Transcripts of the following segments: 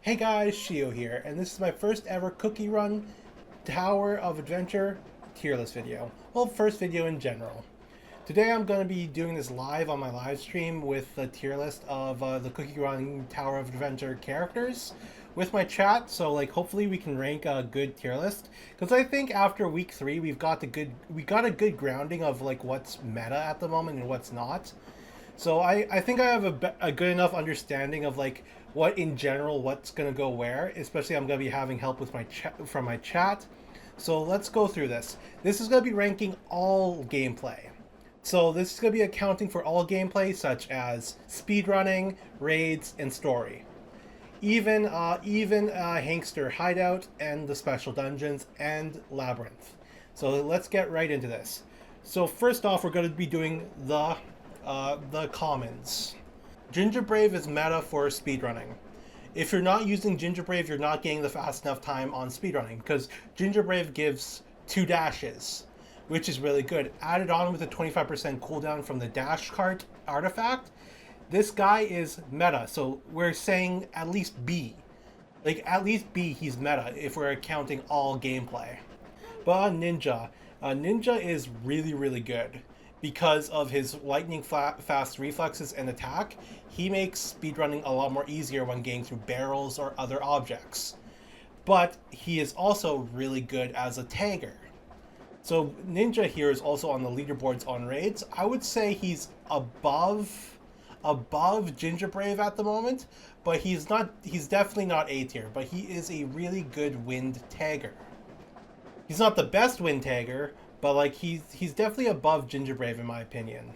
Hey guys, Shio here, and this is my first ever Cookie Run Tower of Adventure tier list video. Well, first video in general. Today I'm going to be doing this live on my live stream with the tier list of the Cookie Run Tower of Adventure characters with my chat, so like hopefully we can rank a good tier list, because I think after week 3 we got a good grounding of like what's meta at the moment and what's not. So I think I have a good enough understanding of like what in general what's gonna go where. Especially I'm gonna be having help with my from my chat. So let's go through this. This is gonna be ranking all gameplay. So this is gonna be accounting for all gameplay such as speedrunning, raids, and story. Even Hankster Hideout and the special dungeons and Labyrinth. So let's get right into this. So first off, we're going to be doing the commons. Ginger Brave is meta for speedrunning. If you're not using Ginger Brave, you're not getting the fast enough time on speedrunning, because Ginger Brave gives 2 dashes, which is really good. Added on with a 25% cooldown from the dash cart artifact, this guy is meta, so we're saying at least B. Like, at least B, he's meta if we're counting all gameplay. But Ninja. Ninja is really, really good. Because of his lightning fast reflexes and attack, he makes speedrunning a lot more easier when getting through barrels or other objects. But he is also really good as a tagger. So Ninja here is also on the leaderboards on raids. I would say he's above Ginger Brave at the moment, but he's definitely not A tier, but he is a really good wind tagger. He's not the best wind tagger, but like he's definitely above Ginger Brave in my opinion.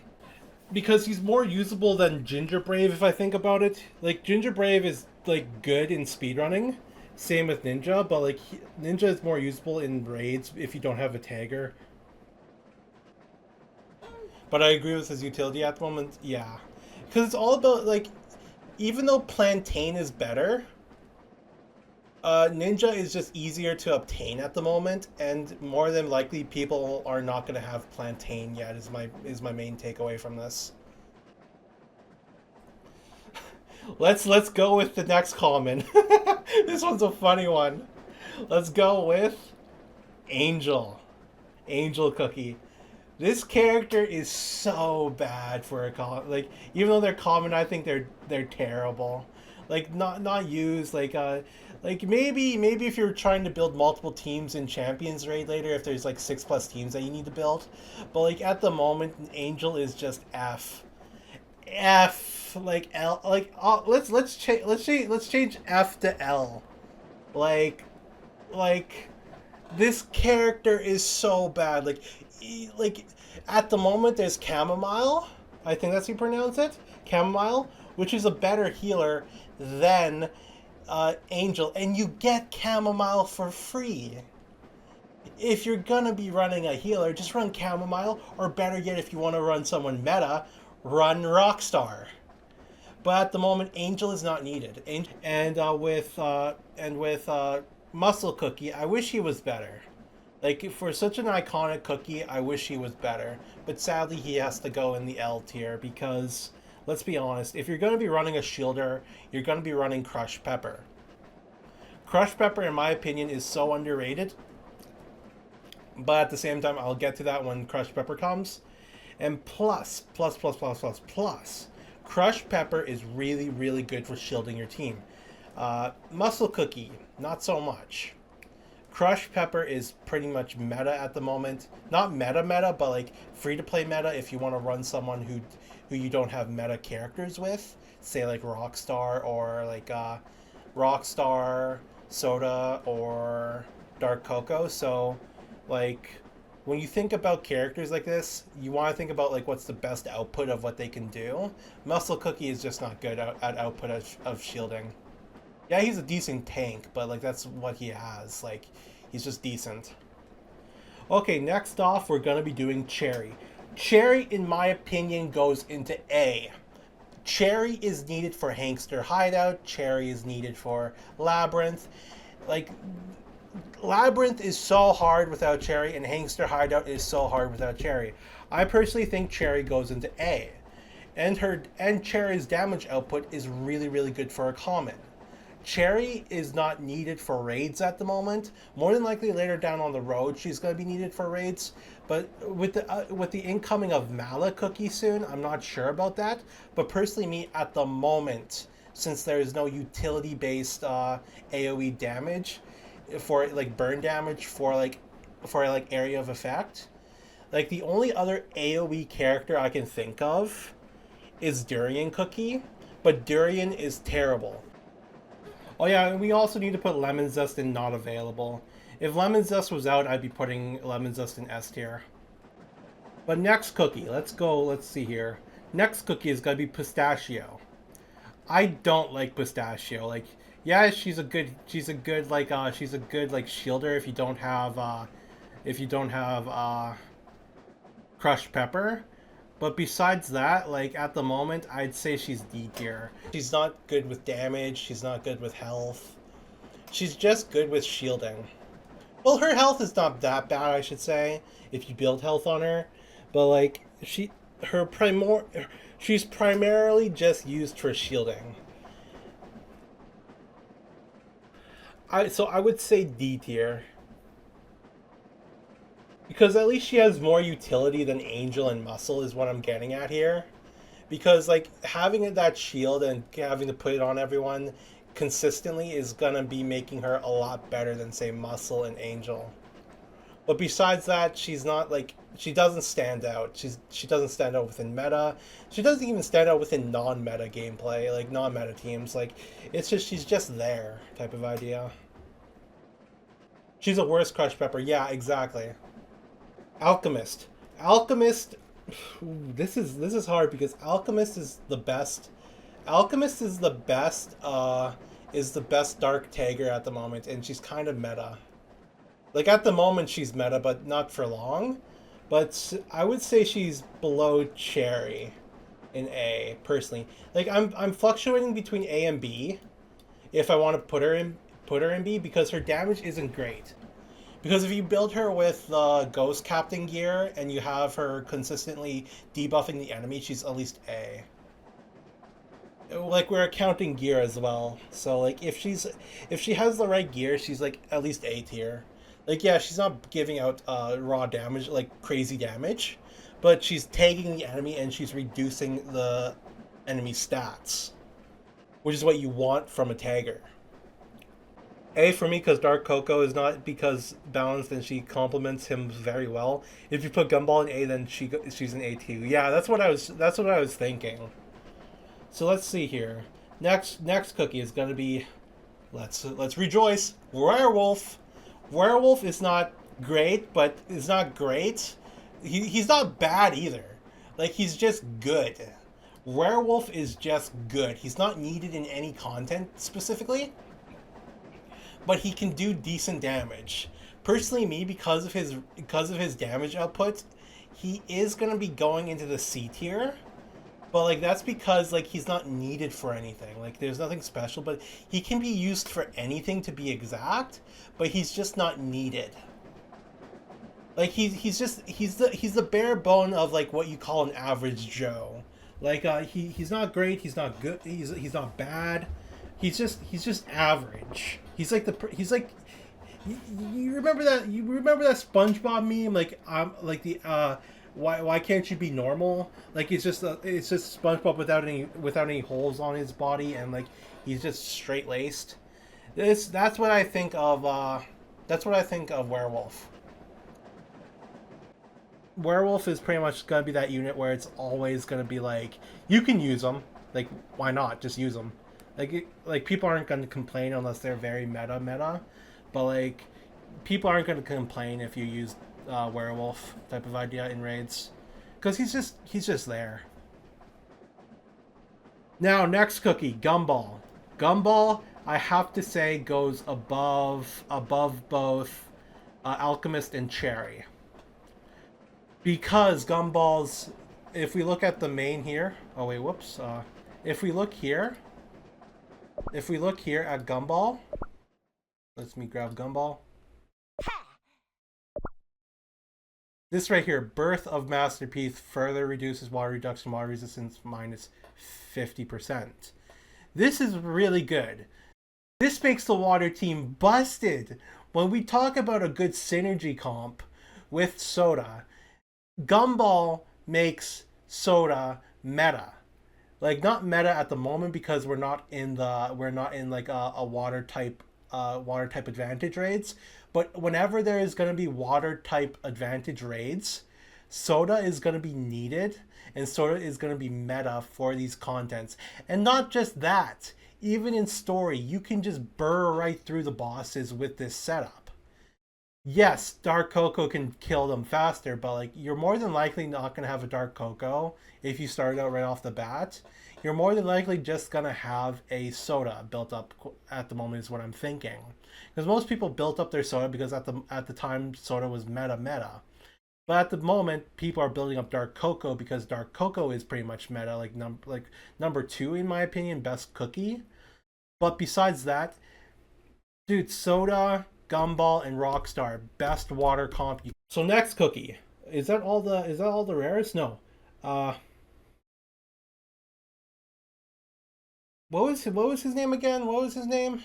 Because he's more usable than Ginger Brave if I think about it. Like Ginger Brave is like good in speedrunning. Same with Ninja, but like Ninja is more usable in raids if you don't have a tagger. But I agree with his utility at the moment, yeah. Because it's all about, like, even though Plantain is better, Ninja is just easier to obtain at the moment, and more than likely people are not going to have Plantain yet, is my main takeaway from this. Let's go with the next common. This one's a funny one. Let's go with Angel. Angel Cookie. This character is so bad for a common. Like, even though they're common, I think they're terrible. Like, not used. Like maybe if you're trying to build multiple teams in Champions Raid later, if there's like 6+ teams that you need to build. But like at the moment, Angel is just F. Like L. Like let's change F to L. Like this character is so bad. Like at the moment there's Chamomile, I think that's how you pronounce it, Chamomile, which is a better healer than Angel, and you get Chamomile for free. If you're gonna be running a healer, just run Chamomile, or better yet, if you want to run someone meta, run Rockstar. But at the moment, Angel is not needed. And with Muscle Cookie, I wish he was better. Like, for such an iconic cookie, I wish he was better. But sadly, he has to go in the L tier because, let's be honest, if you're going to be running a shielder, you're going to be running Crush Pepper. Crush Pepper, in my opinion, is so underrated. But at the same time, I'll get to that when Crush Pepper comes. And plus, Crush Pepper is really, really good for shielding your team. Muscle Cookie, not so much. Crush Pepper is pretty much meta at the moment. Not meta, but like free-to-play meta if you want to run someone who you don't have meta characters with. Say like Rockstar, or like Rockstar, Soda, or Dark Coco. So like when you think about characters like this, you want to think about like what's the best output of what they can do. Muscle Cookie is just not good at output of shielding. Yeah, he's a decent tank, but like that's what he has. Like, he's just decent. Okay, next off, we're gonna be doing Cherry. Cherry, in my opinion, goes into A. Cherry is needed for Hankster Hideout. Cherry is needed for Labyrinth. Like, Labyrinth is so hard without Cherry, and Hankster Hideout is so hard without Cherry. I personally think Cherry goes into A. And Cherry's damage output is really, really good for a common. Cherry is not needed for raids at the moment. More than likely later down on the road she's going to be needed for raids. But with the incoming of Mala Cookie soon, I'm not sure about that. But personally, me at the moment, since there is no utility based AOE damage for like burn damage for like area of effect, like the only other AOE character I can think of is Durian Cookie, but Durian is terrible. Oh yeah, and we also need to put Lemon Zest in not available. If Lemon Zest was out, I'd be putting Lemon Zest in S tier. But next cookie, let's go, let's see here. Next cookie is gonna be Pistachio. I don't like Pistachio. Like, yeah, she's a good like shielder if you don't have crushed pepper. But besides that, like at the moment, I'd say she's D tier. She's not good with damage, she's not good with health. She's just good with shielding. Well, her health is not that bad, I should say, if you build health on her. But like she's primarily just used for shielding. So I would say D tier. Because at least she has more utility than Angel and Muscle is what I'm getting at here. Because like having that shield and having to put it on everyone consistently is gonna be making her a lot better than say Muscle and Angel. But besides that, she's not like she doesn't stand out. She doesn't stand out within meta. She doesn't even stand out within non-meta gameplay, like non-meta teams. Like it's just she's just there type of idea. She's a worse Crush Pepper. Yeah, exactly. Alchemist. Alchemist. This is hard because Alchemist is the best. Alchemist is the best. Is the best Dark Tagger at the moment, and she's kind of meta. Like at the moment she's meta, but not for long. But I would say she's below Cherry in A personally. Like I'm fluctuating between A and B if I want to put her in B because her damage isn't great. Because if you build her with Ghost Captain gear and you have her consistently debuffing the enemy, she's at least A. Like we're accounting gear as well, so like if she has the right gear, she's like at least A tier. Like yeah, she's not giving out raw damage like crazy damage, but she's tagging the enemy and she's reducing the enemy stats, which is what you want from a tagger. A for me because Dark Coco is not because balanced and she complements him very well. If you put Gumball in A, then she's an A too. Yeah, that's what I was thinking. So let's see here. Next cookie is gonna be, let's rejoice. Werewolf. Werewolf is not great, but is not great. He's not bad either. Like he's just good. Werewolf is just good. He's not needed in any content specifically, but he can do decent damage. Personally, me because of his damage output, he is gonna be going into the C tier. But like that's because like he's not needed for anything. Like there's nothing special, but he can be used for anything to be exact, but he's just not needed. Like he's the bare bone of like what you call an average Joe. Like he's not great, he's not good, he's not bad. He's just average. He's like you remember that SpongeBob meme like the why can't you be normal? Like it's just SpongeBob without any holes on his body and like he's just straight laced. That's what I think of Werewolf. Werewolf is pretty much gonna be that unit where it's always gonna be like you can use them. Like why not? Just use them. Like people aren't gonna complain unless they're very meta, but like people aren't gonna complain if you use werewolf type of idea in raids, because he's just there. Now next cookie, Gumball. Gumball, I have to say, goes above both Alchemist and Cherry, because Gumball's. If we look at the main here, oh wait, whoops. If we look here at Gumball, let me grab Gumball. This right here, Birth of Masterpiece, further reduces water resistance minus 50%. This is really good. This makes the water team busted. When we talk about a good synergy comp with Soda, Gumball makes Soda meta. Like not meta at the moment because we're not in like a water type advantage raids, but whenever there is going to be water type advantage raids, Soda is going to be needed, and Soda is going to be meta for these contents. And not just that, even in story, you can just burr right through the bosses with this setup. Yes, Dark Coco can kill them faster, but like you're more than likely not gonna have a Dark Coco if you start out right off the bat. You're more than likely just gonna have a Soda built up at the moment is what I'm thinking, because most people built up their Soda because at the time Soda was meta. But at the moment, people are building up Dark Coco because Dark Coco is pretty much meta, like number two in my opinion, best cookie. But besides that, dude, Soda, Gumball, and Rockstar, best water comp. So next cookie. Is that all the rares? No. Uh what was his name again? What was his name?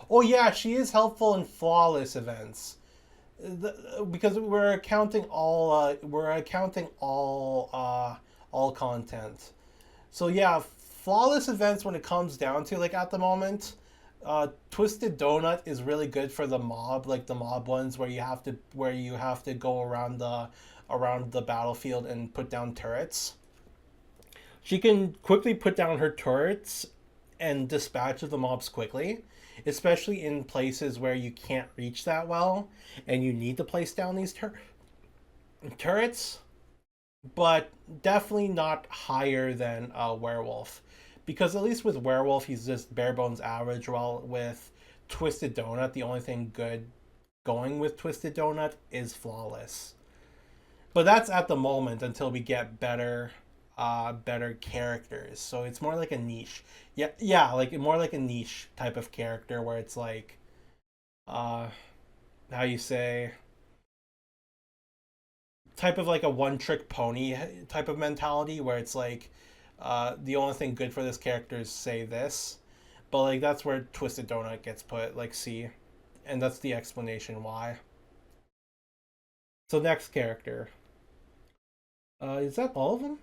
Oh yeah, she is helpful in flawless events. Because we're accounting all content. So yeah, flawless events when it comes down to like at the moment, Twisted Donut is really good for the mob, like the mob ones where you have to go around the battlefield and put down turrets. She can quickly put down her turrets and dispatch of the mobs quickly, especially in places where you can't reach that well and you need to place down these turrets, but definitely not higher than a werewolf. Because at least with werewolf, he's just bare bones average. While with Twisted Donut, the only thing good going with Twisted Donut is flawless. But that's at the moment until we get better characters. So it's more like a niche. Yeah, like more like a niche type of character where it's like uh how you say type of like a one trick pony type of mentality where it's like the only thing good for this character is say this. But like that's where Twisted Donut gets put, like C. And that's the explanation why. So next character. Is that all of them?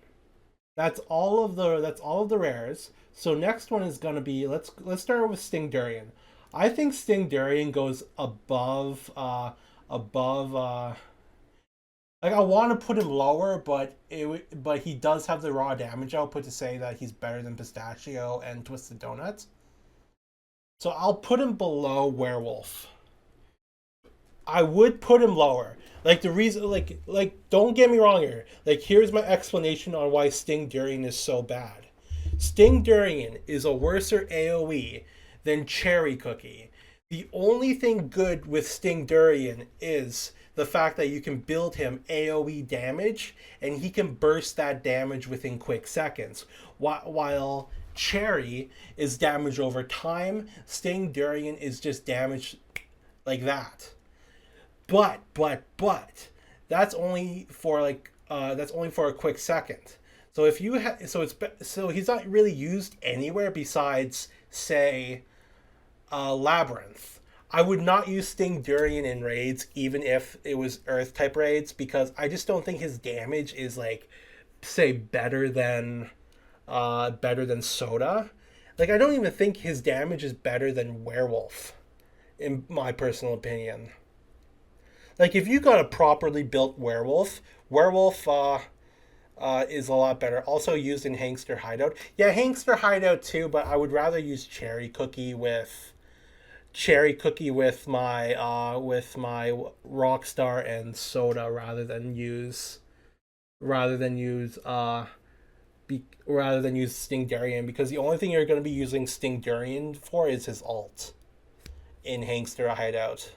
That's all of the rares. So next one is gonna be let's start with Sting Durian. I think Sting Durian goes above like I want to put him lower, but he does have the raw damage output to say that he's better than Pistachio and Twisted Donuts. So I'll put him below Werewolf. I would put him lower. Like the reason, don't get me wrong here. Like here's my explanation on why Sting Durian is so bad. Sting Durian is a worser AOE than Cherry Cookie. The only thing good with Sting Durian is the fact that you can build him AOE damage and he can burst that damage within quick seconds. While Cherry is damage over time, Sting Durian is just damage like that. But that's only for that's only for a quick second. So if you so he's not really used anywhere besides say Labyrinth. I would not use Sting Durian in raids even if it was Earth type raids because I just don't think his damage is like say better than Soda. Like I don't even think his damage is better than Werewolf in my personal opinion. Like if you got a properly built werewolf is a lot better. Also used in Hangster Hideout. Yeah, Hangster Hideout too, but I would rather use Cherry Cookie with my Rockstar and Soda rather than use rather than use Sting Durian because the only thing you're going to be using Sting Durian for is his ult in Hangster Hideout.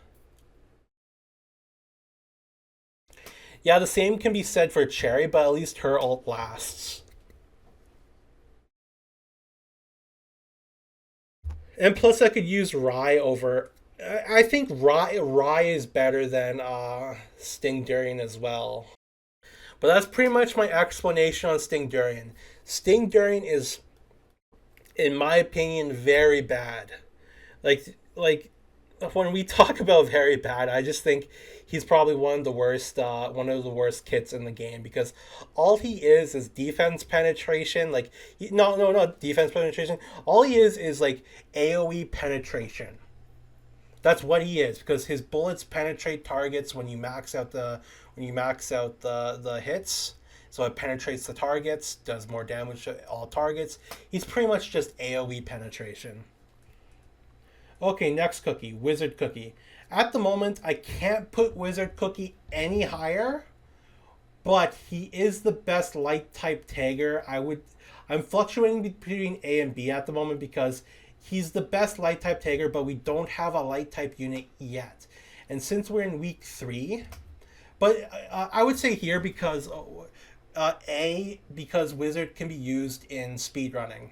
Yeah, the same can be said for Cherry, but at least her ult lasts. And plus, I could use Rye over. I think Rye is better than Sting Durian as well. But that's pretty much my explanation on Sting Durian. Sting Durian is in my opinion, very bad. Like when we talk about very bad, I just think he's probably one of the worst kits in the game because all he is defense penetration. No, not defense penetration. All he is like AOE penetration. That's what he is because his bullets penetrate targets when you max out the hits. So it penetrates the targets, does more damage to all targets. He's pretty much just AOE penetration. Okay, next cookie, Wizard Cookie. At the moment, I can't put Wizard Cookie any higher, but he is the best light type tagger. I'm fluctuating between A and B at the moment because he's the best light type tagger, but we don't have a light type unit yet. And since we're in week 3, but I would say here because because Wizard can be used in speedrunning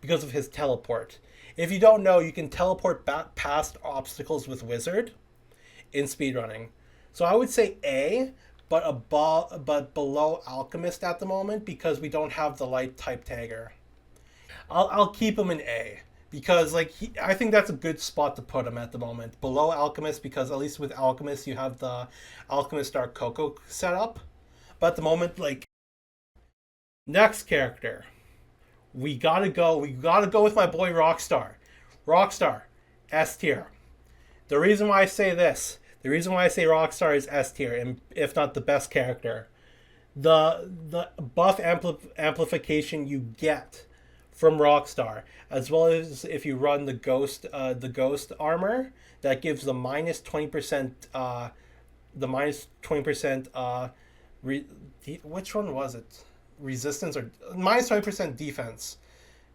because of his teleport. If you don't know, you can teleport back past obstacles with Wizard in speedrunning. So I would say A, but below Alchemist at the moment because we don't have the light type tagger. I'll keep him in A because I think that's a good spot to put him at the moment below Alchemist because at least with Alchemist you have the Alchemist Dark Coco set up. But at the moment, next character, we gotta go with my boy Rockstar. Rockstar, S tier. The reason why I say Rockstar is S tier, and if not the best character, the buff amplification you get from Rockstar, as well as if you run the ghost armor, that gives the minus 20%. Which one was it? Resistance or minus 20% defense,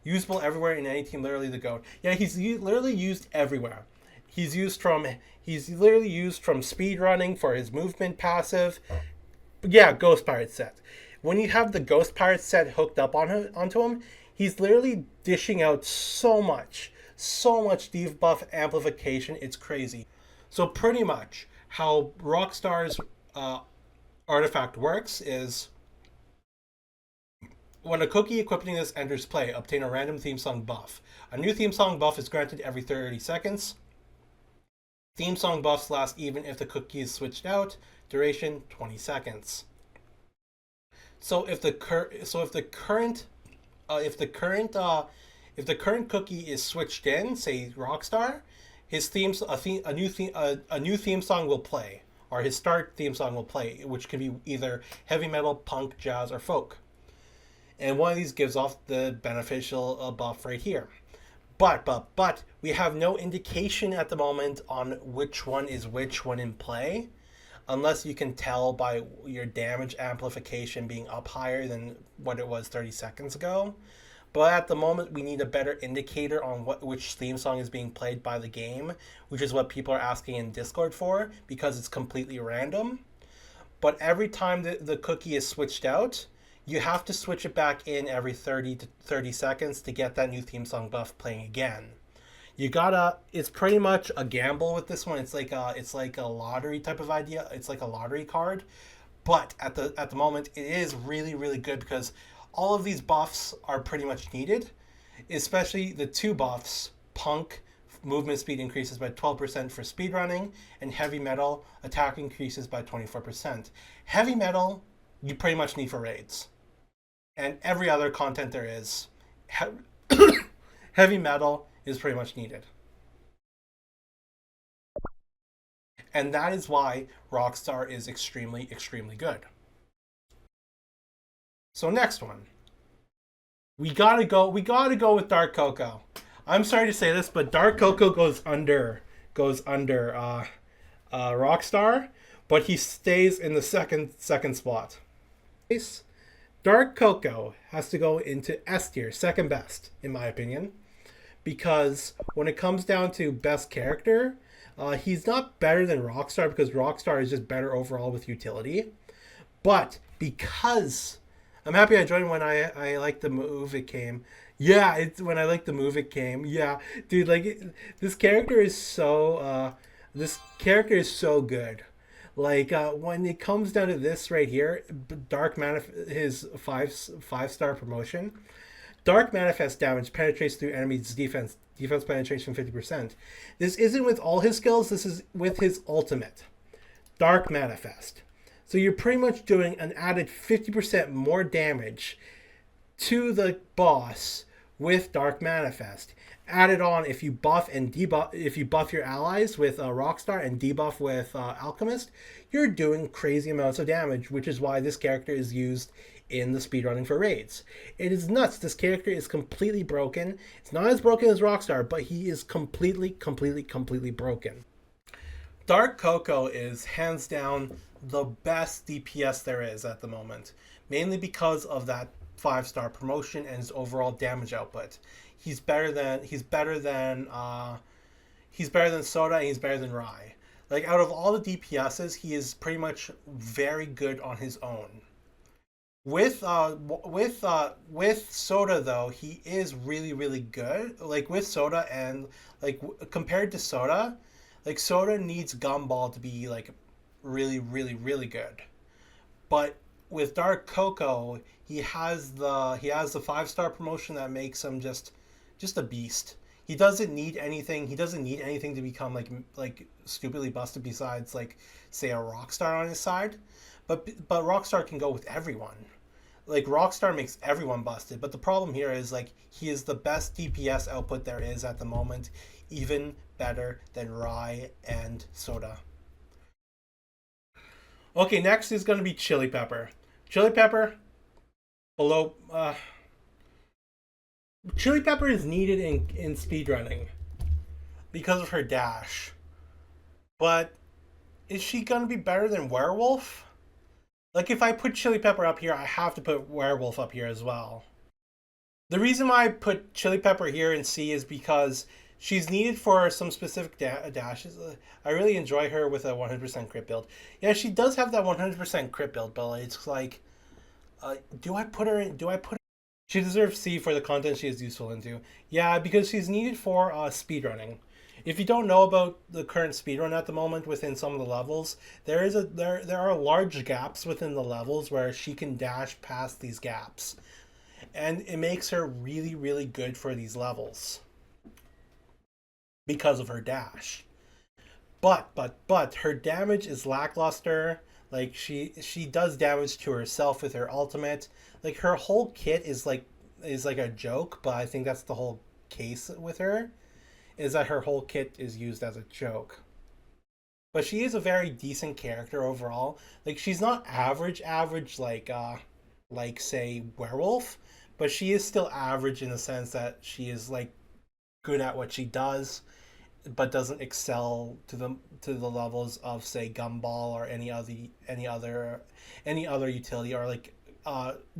usable everywhere in any team. Literally the goat. Yeah, he's literally used everywhere. He's literally used from speed running for his movement passive. But yeah, Ghost Pirate set. When you have the Ghost Pirate set hooked up onto him, he's literally dishing out so much debuff amplification. It's crazy. So pretty much how Rockstar's artifact works is when a cookie equipping this enters play, obtain a random theme song buff. A new theme song buff is granted every 30 seconds. Theme song buffs last even if the cookie is switched out. Duration 20 seconds. So if the current cookie is switched in, say Rockstar, a new theme song will play, or his start theme song will play, which can be either heavy metal, punk, jazz, or folk. And one of these gives off the beneficial buff right here. But we have no indication at the moment on which one is which one in play, unless you can tell by your damage amplification being up higher than what it was 30 seconds ago. But at the moment, we need a better indicator on which theme song is being played by the game, which is what people are asking in Discord for, because it's completely random. But every time the cookie is switched out, you have to switch it back in every 30 seconds to get that new theme song buff playing again. It's pretty much a gamble with this one. It's like a lottery type of idea. It's like a lottery card. But at the moment, it is really, really good because all of these buffs are pretty much needed, especially the two buffs, Punk, movement speed increases by 12% for speedrunning, and Heavy Metal, attack increases by 24%. Heavy Metal, you pretty much need for raids. And every other content there is, Heavy Metal is pretty much needed. And that is why Rockstar is extremely, extremely good. So next one. We gotta go with Dark Coco. I'm sorry to say this, but Dark Coco goes under Rockstar, but he stays in the second spot. Dark Coco has to go into S tier, second best, in my opinion, because when it comes down to best character, he's not better than Rockstar because Rockstar is just better overall with utility. But because I'm happy I joined when I liked the move it came. Yeah, it's when I liked the move it came. Yeah, dude, this character is so good. When it comes down to this right here, his five-star promotion, Dark Manifest damage penetrates through enemies' defense penetration 50%. This isn't with all his skills, this is with his ultimate, Dark Manifest. So you're pretty much doing an added 50% more damage to the boss with Dark Manifest. Added on if you buff and debuff, if you buff your allies with Rockstar and debuff with Alchemist, you're doing crazy amounts of damage, which is why this character is used in the speedrunning for raids. It is nuts. This character is completely broken. It's not as broken as Rockstar, but he is completely broken. Dark Coco is hands down the best DPS there is at the moment, mainly because of that 5-star promotion and his overall damage output. He's better than Soda, and he's better than Rai. Like, out of all the DPSs, he is pretty much very good on his own. With Soda though, he is really good. Like with Soda and like compared to Soda, like Soda needs Gumball to be like really good. But with Dark Coco, he has the 5-star promotion that makes him just a beast. He doesn't need anything. He doesn't need anything to become like stupidly busted besides like say a Rockstar on his side. But Rockstar can go with everyone. Like Rockstar makes everyone busted, but the problem here is like he is the best DPS output there is at the moment, even better than Rai and Soda. Okay, next is going to be Chili Pepper. Chili Pepper Chili Pepper is needed in speedrunning because of her dash. But is she going to be better than Werewolf? Like, if I put Chili Pepper up here, I have to put Werewolf up here as well. The reason why I put Chili Pepper here in C is because she's needed for some specific dashes. I really enjoy her with a 100% crit build. Yeah, she does have that 100% crit build, but it's like, do I put her in? She deserves C for the content she is useful into. Yeah, because she's needed for speedrunning. If you don't know about the current speedrun at the moment within some of the levels, there are large gaps within the levels where she can dash past these gaps. And it makes her really good for these levels because of her dash. But her damage is lackluster. Like she does damage to herself with her ultimate. Like her whole kit is like a joke, but I think that's the whole case with her. Is that her whole kit is used as a joke. But she is a very decent character overall. Like she's not average like say Werewolf, but she is still average in the sense that she is like good at what she does, but doesn't excel to the levels of say Gumball or any other utility, or like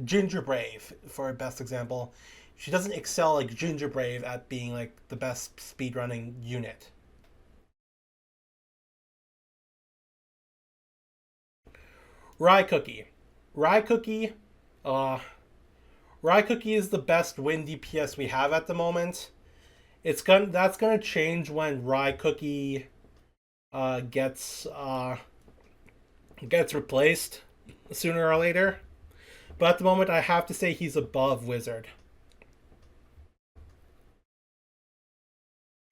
Ginger Brave for a best example. She doesn't excel like Ginger Brave at being like the best speedrunning unit. Rye Cookie. Rye Cookie, uh, Rye Cookie is the best win DPS we have at the moment. That's gonna change when Rye Cookie gets replaced sooner or later. But at the moment, I have to say he's above Wizard.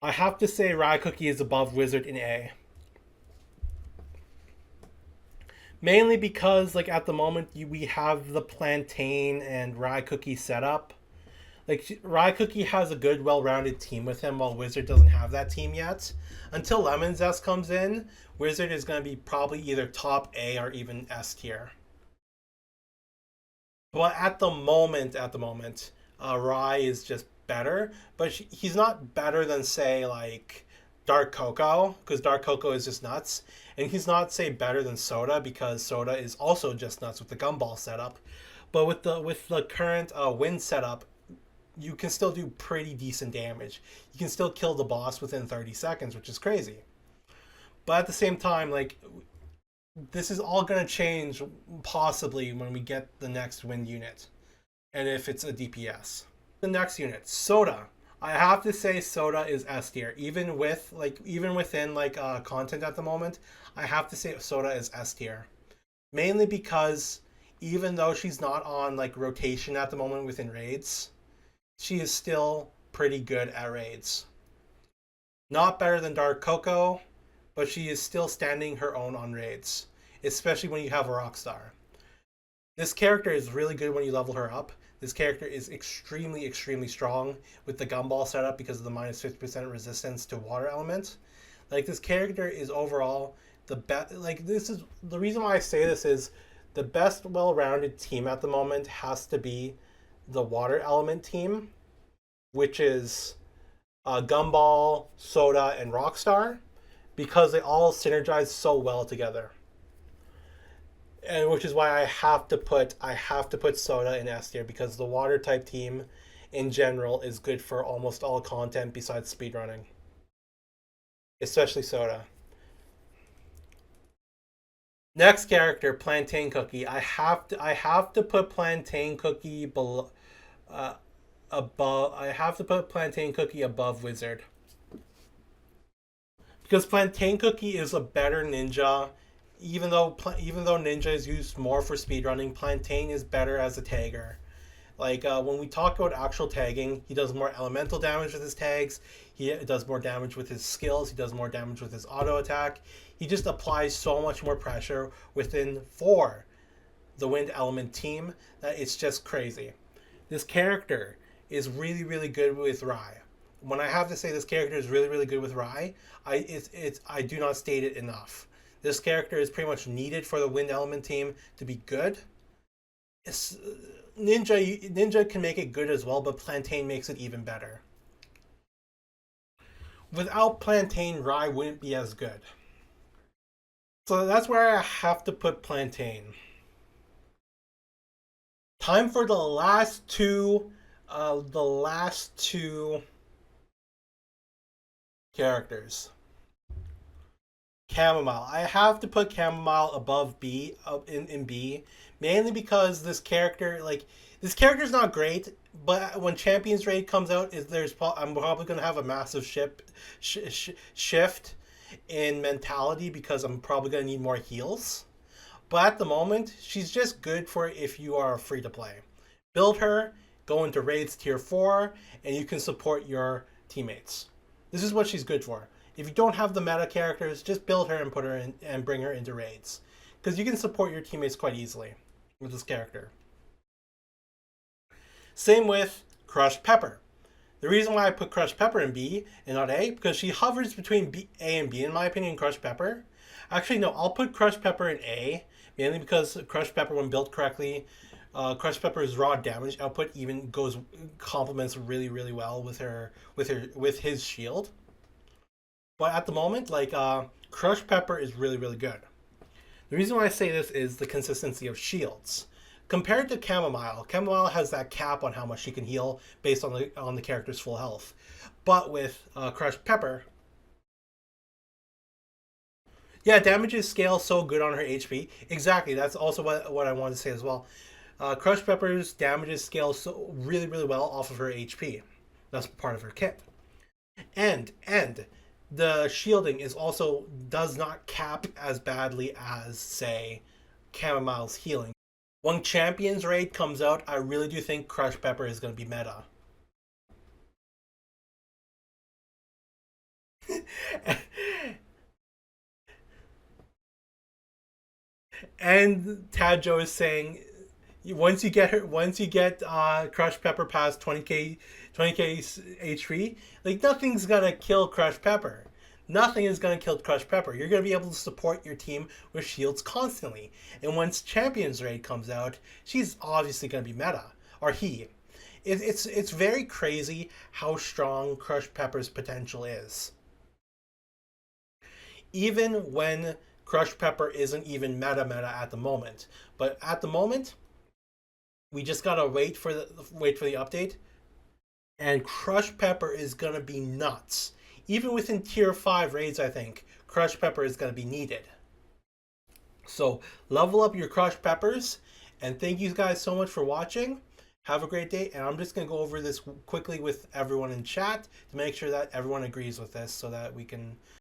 I have to say Rye Cookie is above Wizard in A. Mainly because, like, at the moment, we have the Plantain and Rye Cookie setup. Like, Rye Cookie has a good, well-rounded team with him, while Wizard doesn't have that team yet. Until Lemon Zest comes in, Wizard is going to be probably either top A or even S tier. But at the moment, Rye is just better. But he's not better than, say, like, Dark Coco, because Dark Coco is just nuts. And he's not, say, better than Soda, because Soda is also just nuts with the Gumball setup. But with the current Wind setup, you can still do pretty decent damage. You can still kill the boss within 30 seconds, which is crazy. But at the same time, like, this is all going to change possibly when we get the next Wind unit. And if it's a DPS. The next unit, Soda. I have to say Soda is S tier. Even within content at the moment, I have to say Soda is S tier. Mainly because even though she's not on like rotation at the moment within raids, she is still pretty good at raids. Not better than Dark Coco, but she is still standing her own on raids, especially when you have a Rockstar. This character is really good when you level her up. This character is extremely, extremely strong with the gumball setup because of the minus 50% resistance to water element. Like, this character is overall the best. Like, this is the reason why I say this is the best well-rounded team at the moment has to be the water element team, which is Gumball, Soda, and Rockstar, because they all synergize so well together. And which is why I have to put Soda in S tier, because the water type team in general is good for almost all content besides speedrunning. Especially Soda. Next character, Plantain Cookie. I have to put Plantain Cookie below above I have to put Plantain Cookie above Wizard. Because Plantain Cookie is a better ninja. Even though Ninja is used more for speedrunning, Plantain is better as a tagger. Like, when we talk about actual tagging, he does more elemental damage with his tags. He does more damage with his skills. He does more damage with his auto attack. He just applies so much more pressure within for the wind element team that it's just crazy. This character is really, really good with Rai. When I have to say this character is really, really good with Rai, I do not state it enough. This character is pretty much needed for the wind element team to be good. Ninja can make it good as well, but Plantain makes it even better. Without Plantain, Rai wouldn't be as good. So that's where I have to put Plantain. Time for the last two characters. Chamomile. I have to put Chamomile above B in B, mainly because this character is not great, but when Champions Raid comes out, I'm probably going to have a massive shift in mentality because I'm probably going to need more heals. But at the moment, she's just good for if you are free to play. Build her, go into raids tier 4, and you can support your teammates. This is what she's good for. If you don't have the meta characters, just build her and put her in and bring her into raids, because you can support your teammates quite easily with this character. Same with Crushed Pepper. The reason why I put Crushed Pepper in B and not A, because she hovers between A and B in my opinion. Crushed Pepper. Actually, no, I'll put Crushed Pepper in A, mainly because Crushed Pepper, when built correctly, Crushed Pepper's raw damage output even complements really, really well with his shield. But at the moment, Crushed Pepper is really, really good. The reason why I say this is the consistency of shields. Compared to Chamomile has that cap on how much she can heal based on the character's full health. But with Crushed Pepper, yeah, damages scale so good on her HP. Exactly, that's also what I wanted to say as well. Crushed Pepper's damages scale so really, really well off of her HP. That's part of her kit. And the shielding does not cap as badly as, say, Chamomile's healing. When Champions Raid comes out, I really do think Crushed Pepper is going to be meta. And Tadjo is saying, once you get Crushed Pepper past 20k HP, like, nothing's gonna kill Crushed Pepper. Nothing is gonna kill Crushed Pepper. You're gonna be able to support your team with shields constantly. And once Champions Raid comes out, she's obviously gonna be meta, or he. It's very crazy how strong Crushed Pepper's potential is. Even when Crushed Pepper isn't even meta at the moment, but at the moment, we just gotta wait for the update, and Crushed Pepper is gonna be nuts. Even within tier 5 raids, I think Crushed Pepper is gonna be needed. So level up your Crushed Peppers, and thank you guys so much for watching. Have a great day, and I'm just gonna go over this quickly with everyone in chat to make sure that everyone agrees with this, so that we can